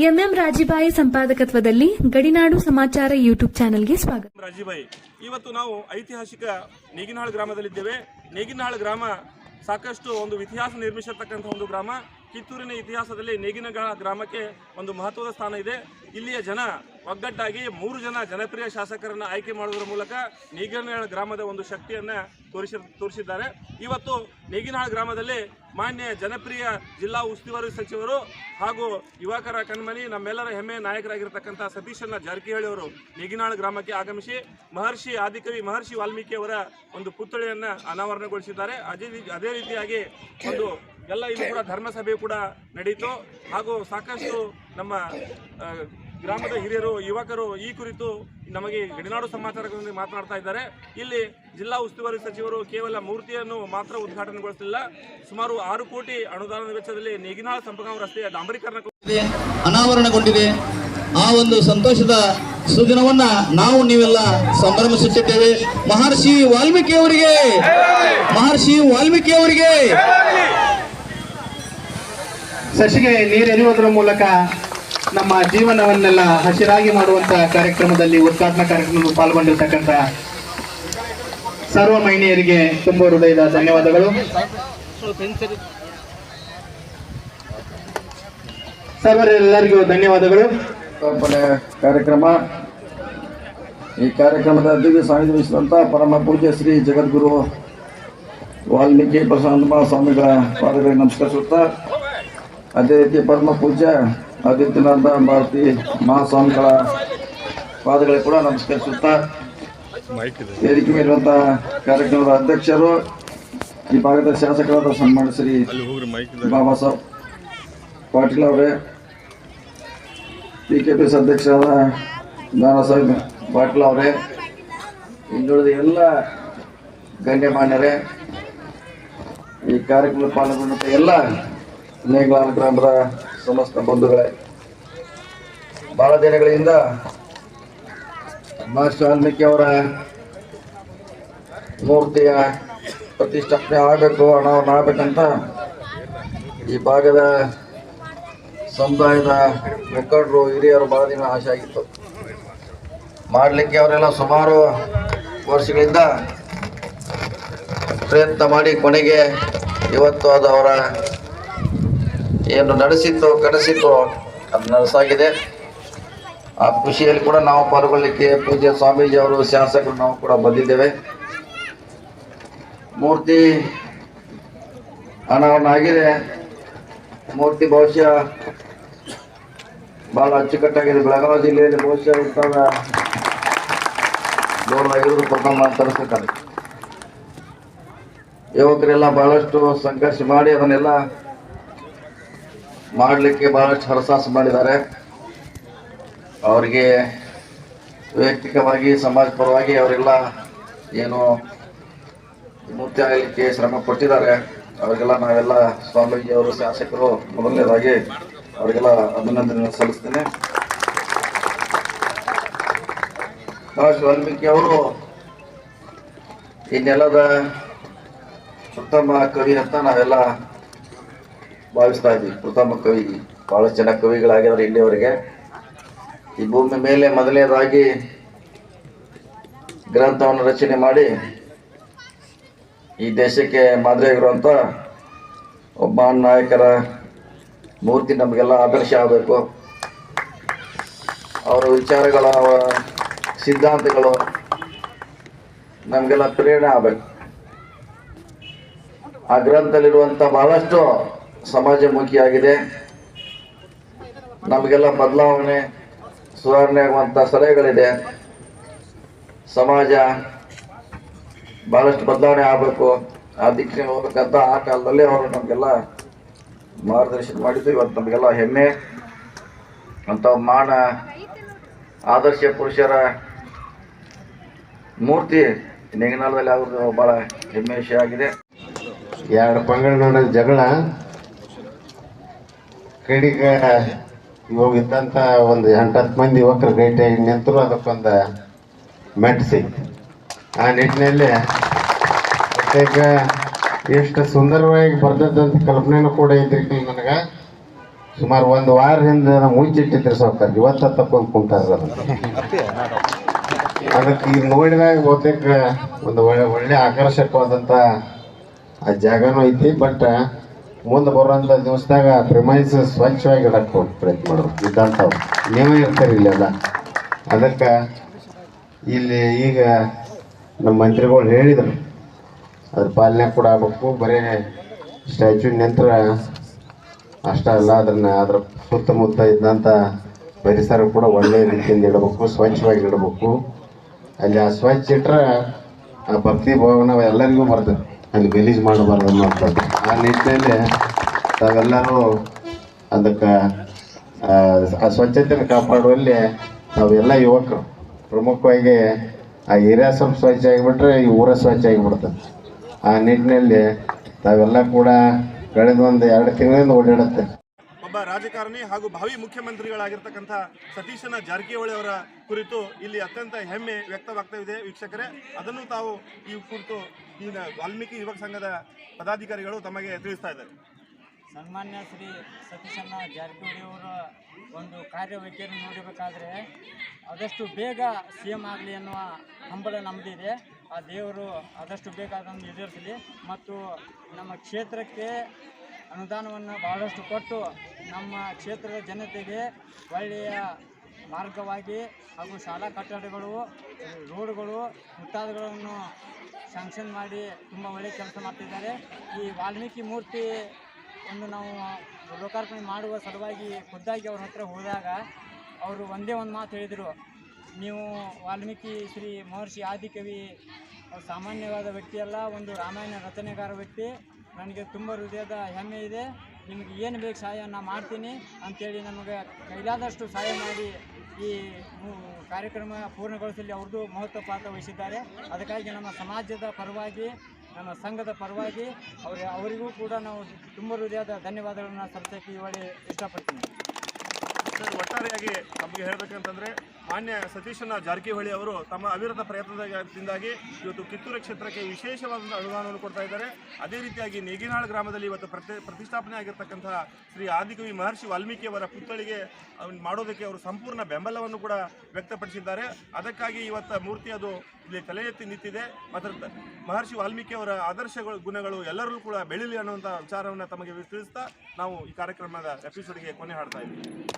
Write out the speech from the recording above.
MM ರಾಜಿಬಾಯಿ ಸಂಪಾದಕತ್ವದಲ್ಲಿ ಗಡಿನಾಡು ಸಮಾಚಾರ YouTube ಚಾನೆಲ್ಗೆ ಸ್ವಾಗತ. ರಾಜಿಬಾಯಿ, ಇವತ್ತು ನಾವು ಐತಿಹಾಸಿಕ ನೇಗಿನಹಾಳ ಗ್ರಾಮದಲ್ಲಿದ್ದೇವೆ. ನೇಗಿನಹಾಳ ಗ್ರಾಮ ಸಾಕಷ್ಟು ಒಂದು ಇತಿಹಾಸ ನಿರ್ಮಿಸಿರ್ತಕ್ಕಂಥ ಒಂದು ಗ್ರಾಮ. ಕಿತ್ತೂರಿನ ಇತಿಹಾಸದಲ್ಲಿ ನೇಗಿನಹಾಳ ಗ್ರಾಮಕ್ಕೆ ಒಂದು ಮಹತ್ವದ ಸ್ಥಾನ ಇದೆ. ಇಲ್ಲಿಯ ಜನ ಒಗ್ಗಟ್ಟಾಗಿ 3 ಜನ ಜನಪ್ರಿಯ ಶಾಸಕರನ್ನು ಆಯ್ಕೆ ಮಾಡುವುದರ ಮೂಲಕ ನೇಗಿನಹಾಳ ಗ್ರಾಮದ ಒಂದು ಶಕ್ತಿಯನ್ನು ತೋರಿಸಿದ್ದಾರೆ. ಇವತ್ತು ನೇಗಿನಹಾಳ ಗ್ರಾಮದಲ್ಲಿ ಮಾನ್ಯ ಜನಪ್ರಿಯ ಜಿಲ್ಲಾ ಉಸ್ತುವಾರಿ ಸಚಿವರು ಹಾಗೂ ಯುವಕರ ಕಣ್ಮಣಿ ನಮ್ಮೆಲ್ಲರ ಹೆಮ್ಮೆ ನಾಯಕರಾಗಿರ್ತಕ್ಕಂಥ ಸತೀಶಣ್ಣ ಜಾರಕಿಹೊಳಿ ಅವರು ನೇಗಿನಹಾಳ ಗ್ರಾಮಕ್ಕೆ ಆಗಮಿಸಿ ಮಹರ್ಷಿ ಆದಿಕವಿ ಮಹರ್ಷಿ ವಾಲ್ಮೀಕಿ ಅವರ ಒಂದು ಪುತ್ಥಳಿಯನ್ನು ಅನಾವರಣಗೊಳಿಸಿದ್ದಾರೆ. ಅದೇ ರೀತಿಯಾಗಿ ಒಂದು ಇಲ್ಲಿ ಕೂಡ ಧರ್ಮಸಭೆ ಕೂಡ ನಡೆಯಿತು ಹಾಗೂ ಸಾಕಷ್ಟು ನಮ್ಮ ಗ್ರಾಮದ ಹಿರಿಯರು ಯುವಕರು ಈ ಕುರಿತು ನಮಗೆ ಗಡಿನಾಡು ಸಮಾಚಾರದಲ್ಲಿ ಮಾತನಾಡ್ತಾ ಇದ್ದಾರೆ. ಇಲ್ಲಿ ಜಿಲ್ಲಾ ಉಸ್ತುವಾರಿ ಸಚಿವರು ಕೇವಲ ಮೂರ್ತಿಯನ್ನು ಮಾತ್ರ ಉದ್ಘಾಟನೆಗೊಳಿಸಲಿಲ್ಲ, ಸುಮಾರು 6 ಕೋಟಿ ಅನುದಾನದ ವೆಚ್ಚದಲ್ಲಿ ನೇಗಿನಹಾಳ ಸಂಪರ್ಕ ರಸ್ತೆಯ ಡಾಂಬರೀಕರಣ ಅನಾವರಣಗೊಂಡಿದೆ. ಆ ಒಂದು ಸಂತೋಷದ ಸುದಿನವನ್ನ ನಾವು ನೀವೆಲ್ಲ ಸಂಭ್ರಮಿಸುತ್ತಿದ್ದೇವೆ. ಮಹರ್ಷಿ ವಾಲ್ಮೀಕಿ ಅವರಿಗೆ, ಮಹರ್ಷಿ ವಾಲ್ಮೀಕಿ ಅವರಿಗೆ. ಸಸಿಗೆ ನೀರೆರೆಯುವುದರ ಮೂಲಕ ನಮ್ಮ ಜೀವನವನ್ನೆಲ್ಲ ಹಸಿರಾಗಿ ಮಾಡುವಂತಹ ಕಾರ್ಯಕ್ರಮದಲ್ಲಿ ಉದ್ಘಾಟನಾ ಕಾರ್ಯಕ್ರಮದಲ್ಲಿ ಪಾಲ್ಗೊಂಡಿರ್ತಕ್ಕಂಥ ಸರ್ವ ಮಹಿಳೆಯರಿಗೆ ತುಂಬ ಹೃದಯದ ಧನ್ಯವಾದಗಳು. ಸರ್ವರೆಲ್ಲರಿಗೂ ಧನ್ಯವಾದಗಳು. ಕಾರ್ಯಕ್ರಮ ಈ ಕಾರ್ಯಕ್ರಮದ ದಿವ್ಯ ಸಾನ್ನಿಧ್ಯ ವಹಿಸಿದಂಥ ಪರಮ ಪೂಜ್ಯ ಶ್ರೀ ಜಗದ್ಗುರು ವಾಲ್ಮೀಕಿ ಪ್ರಶಾಂತ ಸ್ವಾಮಿಗಳ ಪಾದಗಳಿಗೆ ನಮಸ್ಕರಿಸುತ್ತಾ, ಅದೇ ರೀತಿ ಪರಮ ಪೂಜ್ಯ ಆದಿತ್ಯನಾಥ ಭಾರತಿ ಮಹಾಸ್ವಾಮಿಗಳ ಪಾದಗಳಿಗೆ ಕೂಡ ನಮಸ್ಕರಿಸುತ್ತಾ, ವೇದಿಕೆ ಮೇಲಿರುವಂಥ ಕಾರ್ಯಕ್ರಮದ ಅಧ್ಯಕ್ಷರು, ಈ ಭಾಗದ ಶಾಸಕರಾದ ಸನ್ಮಾನ್ಯ ಶ್ರೀ ಬಾಬಾ ಸಾಹೇಬ್ ಪಾಟೀಲ್ ಅವರೇ, PKPS ಅಧ್ಯಕ್ಷರಾದ ನಾನಾ ಸಾಹೇಬ್ ಪಾಟೀಲ್ ಅವರೇ, ಇನ್ನುಳಿದ ಎಲ್ಲ ಗಣ್ಯಮಾನ್ಯರೇ, ಈ ಕಾರ್ಯಕ್ರಮದ ಪಾಲ್ಗೊಂಡಂಥ ಎಲ್ಲ ನೇಗಿನಹಾಳ ಗ್ರಾಮದ ಸಮಸ್ತ ಬಂಧುಗಳೇ, ಬಹಳ ದಿನಗಳಿಂದ ಮಹರ್ಷಿ ವಾಲ್ಮೀಕಿ ಅವರ ಮೂರ್ತಿಯ ಪ್ರತಿಷ್ಠಾಪನೆ ಆಗಬೇಕು, ಅನಾವರಣ ಆಗಬೇಕಂತ ಈ ಭಾಗದ ಸಮುದಾಯದ ಮುಖಂಡರು ಹಿರಿಯರು ಬಹಳ ದಿನ ಆಸೆ ಆಗಿತ್ತು. ಮಾಡಲಿಕ್ಕೆ ಅವರೆಲ್ಲ ಸುಮಾರು ವರ್ಷಗಳಿಂದ ಪ್ರಯತ್ನ ಮಾಡಿ ಕೊನೆಗೆ ಇವತ್ತು ಅದು ಅವರ ಏನು ನಡೆಸಿತ್ತು ಕನಸಿತ್ತು ಅದು ನನಸಾಗಿದೆ. ಆ ಖುಷಿಯಲ್ಲಿ ಕೂಡ ನಾವು ಪಾಲ್ಗೊಳ್ಳಿಕ್ಕೆ ಪೂಜ್ಯ ಸ್ವಾಮೀಜಿ ಅವರು, ಶಾಸಕರು ನಾವು ಕೂಡ ಬಂದಿದ್ದೇವೆ. ಮೂರ್ತಿ ಅನಾವರಣ ಆಗಿದೆ. ಮೂರ್ತಿ ಬಹುಶಃ ಭಾಳ ಅಚ್ಚುಕಟ್ಟಾಗಿದೆ. ಬೆಳಗಾವಿ ಜಿಲ್ಲೆಯಲ್ಲಿ ಬಹುಶಃ ಉತ್ತಾಗ 150 ಪ್ರಥಮ ತರಿಸ್ಬೇಕಾದ್ರೆ ಯುವಕರೆಲ್ಲ ಬಹಳಷ್ಟು ಸಂಘರ್ಷ ಮಾಡಿ ಅದನ್ನೆಲ್ಲ ಮಾಡಲಿಕ್ಕೆ ಬಹಳಷ್ಟು ಹರಸಾಹಸ ಮಾಡಿದ್ದಾರೆ. ಅವರಿಗೆ ವೈಯಕ್ತಿಕವಾಗಿ ಸಮಾಜ ಪರವಾಗಿ ಅವರೆಲ್ಲ ಏನು ಮೂರ್ತಿ ಆಗಲಿಕ್ಕೆ ಶ್ರಮ ಪಟ್ಟಿದ್ದಾರೆ. ಅವರಿಗೆಲ್ಲ ನಾವೆಲ್ಲ ಸ್ವಾಮೀಜಿ ಅವರು, ಶಾಸಕರು, ಮೊದಲನೇದಾಗಿ ಅವರಿಗೆಲ್ಲ ಅಭಿನಂದನೆ ಸಲ್ಲಿಸ್ತೇನೆ. ಮಹರ್ಷಿ ವಾಲ್ಮೀಕಿ ಅವರು ಈ ನೆಲದ ಉತ್ತಮ ಕವಿ ಅಂತ ನಾವೆಲ್ಲ ಭಾವಿಸ್ತಾ ಇದ್ವಿ. ಪ್ರಥಮ ಕವಿ, ಬಹಳಷ್ಟು ಜನ ಕವಿಗಳಾಗಿದ್ದಾರೆ ಇಲ್ಲಿಯವರೆಗೆ. ಈ ಭೂಮಿ ಮೇಲೆ ಮೊದಲನೇದಾಗಿ ಗ್ರಂಥವನ್ನು ರಚನೆ ಮಾಡಿ ಈ ದೇಶಕ್ಕೆ ಮಾದರಿಯಾಗಿರುವಂಥ ಒಬ್ಬ ನಾಯಕರ ಮೂರ್ತಿ ನಮಗೆಲ್ಲ ಆದರ್ಶ ಆಗಬೇಕು. ಅವರ ವಿಚಾರಗಳ ಸಿದ್ಧಾಂತಗಳು ನಮಗೆಲ್ಲ ಪ್ರೇರಣೆ ಆಗಬೇಕು. ಆ ಗ್ರಂಥದಲ್ಲಿರುವಂಥ ಬಹಳಷ್ಟು ಸಮಾಜಮುಖಿಯಾಗಿದೆ. ನಮಗೆಲ್ಲ ಬದಲಾವಣೆ ಸುಧಾರಣೆ ಆಗುವಂಥ ಸಲಹೆಗಳಿದೆ. ಸಮಾಜ ಬಹಳಷ್ಟು ಬದಲಾವಣೆ ಆಗಬೇಕು, ಆ ದಿಕ್ಕಿನಲ್ಲಿ ಹೋಗ್ಬೇಕಂತ ಆ ಕಾಲದಲ್ಲಿ ಅವರು ನಮಗೆಲ್ಲ ಮಾರ್ಗದರ್ಶನ ಮಾಡಿದ್ದು. ಇವತ್ತು ನಮಗೆಲ್ಲ ಹೆಮ್ಮೆ ಅಂತ ಮಾನ ಆದರ್ಶ ಪುರುಷರ ಮೂರ್ತಿ ನೇಗಿನಹಾಳದಲ್ಲಿ ಆಗೋದು ಭಾಳ ಹೆಮ್ಮೆ ವಿಷಯ ಆಗಿದೆ. 2 ಪಂಗಡ ನಡುವೆ ಜಗಳ ಕಡೆಗೆ ಇವಾಗ ಇದ್ದಂಥ ಒಂದು 8-10 ಮಂದಿ ಯುವಕರು ಗೈಟಾಗಿ ನಿಂತರು ಅದಕ್ಕೊಂದು ಮೆಟ್ ಸಿಕ್ತು. ಆ ನಿಟ್ಟಿನಲ್ಲಿ ಈಗ ಎಷ್ಟು ಸುಂದರವಾಗಿ ಬರ್ದದ್ದಂತ ಕಲ್ಪನೆನೂ ಕೂಡ ಇದ್ರಿ ನನಗೆ. ಸುಮಾರು ಒಂದು ವಾರ ಹಿಂದೆ ಮುಂಚಿಟ್ಟಿದ್ರು ಸಾವ್ಕಾರ, ಇವತ್ತ ತಕ್ಕೊಂಡು ಕುಂತಾರ. ಅದಕ್ಕೆ ಈಗ ನೋಡಿದಾಗ ಬಹುತೇಕ ಒಂದು ಒಳ್ಳೆ ಆಕರ್ಷಕವಾದಂಥ ಆ ಜಾಗನೂ ಐತಿ. ಬಟ್ ಮುಂದೆ ಬರುವಂಥ ದಿವಸದಾಗ ಪ್ರಿಮೈಸ್ ಸ್ವಚ್ಛವಾಗಿ ಇಡಕ್ಕೆ ಪ್ರಯತ್ನ ಮಾಡೋದು ಇದ್ದಂಥವು ನೀವೇ ಇರ್ತಾರೆ ಇಲ್ಲೆಲ್ಲ. ಅದಕ್ಕೆ ಇಲ್ಲಿ ಈಗ ನಮ್ಮ ಮಂತ್ರಿಗಳು ಹೇಳಿದರು ಅದ್ರ ಪಾಲನೆ ಕೂಡ ಆಗಬೇಕು. ಬರೀ ಸ್ಟ್ಯಾಚ್ಯೂ ನಿಂತರ ಅಷ್ಟೇ ಅಲ್ಲ, ಅದ್ರ ಸುತ್ತಮುತ್ತ ಇದ್ದಂಥ ಪರಿಸರ ಕೂಡ ಒಳ್ಳೆಯ ರೀತಿಯಿಂದ ಇಡಬೇಕು, ಸ್ವಚ್ಛವಾಗಿ ಇಡಬೇಕು. ಅಲ್ಲಿ ಆ ಸ್ವಚ್ಛ ಇಟ್ಟರೆ ಆ ಭಕ್ತಿ ಭಾವನ ಎಲ್ಲರಿಗೂ ಬರ್ತದೆ, ಅಲ್ಲಿ ಗಲೀಜು ಮಾಡಬಾರ್ದು ಅನ್ನೋದು. ಆ ನಿಟ್ಟಿನಲ್ಲಿ ತಾವೆಲ್ಲರೂ ಅದಕ್ಕೆ ಆ ಸ್ವಚ್ಛತೆಯನ್ನು ಕಾಪಾಡುವಲ್ಲಿ ನಾವೆಲ್ಲ ಯುವಕರು ಪ್ರಮುಖವಾಗಿ ಆ ಏರಿಯಾ ಸ್ವಲ್ಪ ಸ್ವಚ್ಛ ಆಗಿಬಿಟ್ರೆ ಈ ಊರ ಸ್ವಚ್ಛ ಆಗಿಬಿಡ್ತದೆ. ಆ ನಿಟ್ಟಿನಲ್ಲಿ ತಾವೆಲ್ಲ ಕೂಡ ಕಳೆದ ಒಂದು 2 ತಿಂಗಳಿಂದ ಓಡಾಡುತ್ತೆ. ಒಬ್ಬ ರಾಜಕಾರಣಿ ಹಾಗೂ ಭಾವಿ ಮುಖ್ಯಮಂತ್ರಿಗಳಾಗಿರ್ತಕ್ಕಂಥ ಸತೀಶನ ಜಾರಕಿಹೊಳಿ ಅವರ ಕುರಿತು ಇಲ್ಲಿ ಅತ್ಯಂತ ಹೆಮ್ಮೆ ವ್ಯಕ್ತವಾಗ್ತಾ ಇದೆ ವೀಕ್ಷಕರೇ. ಅದನ್ನು ತಾವು ಈ ಕುರಿತು ಈಗ ವಾಲ್ಮೀಕಿ ಯುವಕ ಸಂಘದ ಪದಾಧಿಕಾರಿಗಳು ತಮಗೆ ತಿಳಿಸ್ತಾ ಇದ್ದಾರೆ. ಸನ್ಮಾನ್ಯ ಶ್ರೀ ಸತೀಶಣ್ಣ ಜಾರಕಿಹೊಳಿ ಅವರ ಒಂದು ಕಾರ್ಯವೈಖರಿ ನೋಡಬೇಕಾದ್ರೆ ಆದಷ್ಟು ಬೇಗ CM ಆಗಲಿ ಅನ್ನುವ ಹಂಬಲ ನಮ್ಮದಿದೆ. ಆ ದೇವರು ಆದಷ್ಟು ಬೇಗ ಅದನ್ನು ಈಡೇರಿಸಲಿ ಮತ್ತು ನಮ್ಮ ಕ್ಷೇತ್ರಕ್ಕೆ ಅನುದಾನವನ್ನು ಬಹಳಷ್ಟು ಕೊಟ್ಟು ನಮ್ಮ ಕ್ಷೇತ್ರದ ಜನತೆಗೆ ಒಳ್ಳೆಯ ಮಾರ್ಗವಾಗಿ ಹಾಗೂ ಶಾಲಾ ಕಟ್ಟಡಗಳು, ರೋಡ್ಗಳು ಮುಂತಾದವುಗಳನ್ನು ಸ್ಯಾಂಕ್ಷನ್ ಮಾಡಿ ತುಂಬ ಒಳ್ಳೆಯ ಕೆಲಸ ಮಾಡ್ತಿದ್ದಾರೆ. ಈ ವಾಲ್ಮೀಕಿ ಮೂರ್ತಿ ಒಂದು ನಾವು ಲೋಕಾರ್ಪಣೆ ಮಾಡುವ ಸಲುವಾಗಿ ಖುದ್ದಾಗಿ ಅವ್ರ ಹತ್ರ ಹೋದಾಗ ಅವರು ಒಂದೇ ಒಂದು ಮಾತು ಹೇಳಿದರು, ನೀವು ವಾಲ್ಮೀಕಿ ಶ್ರೀ ಮಹರ್ಷಿ ಆದಿಕವಿ ಸಾಮಾನ್ಯವಾದ ವ್ಯಕ್ತಿಯಲ್ಲ, ಒಂದು ರಾಮಾಯಣ ರಚನೆಗಾರ ವ್ಯಕ್ತಿ. ನನಗೆ ತುಂಬ ಹೃದಯದ ಹೆಮ್ಮೆ ಇದೆ, ನಿಮಗೆ ಏನು ಬೇಕು ಸಹಾಯ ನಾನು ಮಾಡ್ತೀನಿ ಅಂಥೇಳಿ ನಮಗೆ ಕೈಲಾದಷ್ಟು ಸಹಾಯ ಮಾಡಿ ಈ ಕಾರ್ಯಕ್ರಮ ಪೂರ್ಣಗೊಳಿಸಲಿ ಅವ್ರದ್ದು ಮಹತ್ವ ಪಾತ್ರ ವಹಿಸಿದ್ದಾರೆ. ಅದಕ್ಕಾಗಿ ನಮ್ಮ ಸಮಾಜದ ಪರವಾಗಿ, ನಮ್ಮ ಸಂಘದ ಪರವಾಗಿ ಅವರಿಗೂ ಕೂಡ ನಾವು ತುಂಬ ಹೃದಯದ ಧನ್ಯವಾದಗಳನ್ನು ಸಲ್ಲಿಸೋಕ್ಕೆ ಈ ವೇಳೆ ಇಷ್ಟಪಡ್ತೀನಿ. ಸರ್, ಒಟ್ಟಾರೆಯಾಗಿ ನಮಗೆ ಹೇಳಬೇಕಂತಂದರೆ ಮಾನ್ಯ ಸತೀಶಣ್ಣ ಜಾರಕಿಹೊಳಿ ಅವರು ತಮ್ಮ ಅವಿರತ ಪ್ರಯತ್ನದಿಂದಾಗಿ ಇವತ್ತು ಕಿತ್ತೂರು ಕ್ಷೇತ್ರಕ್ಕೆ ವಿಶೇಷವಾದ ಅನುದಾನವನ್ನು ಕೊಡ್ತಾ ಇದ್ದಾರೆ. ಅದೇ ರೀತಿಯಾಗಿ ನೇಗಿನಹಾಳು ಗ್ರಾಮದಲ್ಲಿ ಇವತ್ತು ಪ್ರತಿಷ್ಠಾಪನೆ ಆಗಿರ್ತಕ್ಕಂತಹ ಶ್ರೀ ಆದಿಕವಿ ಮಹರ್ಷಿ ವಾಲ್ಮೀಕಿಯವರ ಪುತ್ಥಳಿಗೆ ಮಾಡೋದಕ್ಕೆ ಅವರು ಸಂಪೂರ್ಣ ಬೆಂಬಲವನ್ನು ಕೂಡ ವ್ಯಕ್ತಪಡಿಸಿದ್ದಾರೆ. ಅದಕ್ಕಾಗಿ ಇವತ್ತು ಮೂರ್ತಿ ಅದು ಇಲ್ಲಿ ತಲೆ ಎತ್ತಿ ನಿಂತಿದೆ. ಮತ್ತು ಮಹರ್ಷಿ ವಾಲ್ಮೀಕಿಯವರ ಆದರ್ಶಗಳು, ಗುಣಗಳು ಎಲ್ಲರೂ ಕೂಡ ಬೆಳೀಲಿ ಅನ್ನುವಂಥ ವಿಚಾರವನ್ನು ತಮಗೆ ತಿಳಿಸ್ತಾ ನಾವು ಈ ಕಾರ್ಯಕ್ರಮದ ಎಪಿಸೋಡ್ಗೆ ಕೊನೆ ಹಾಡ್ತಾ ಇದ್ದೀವಿ.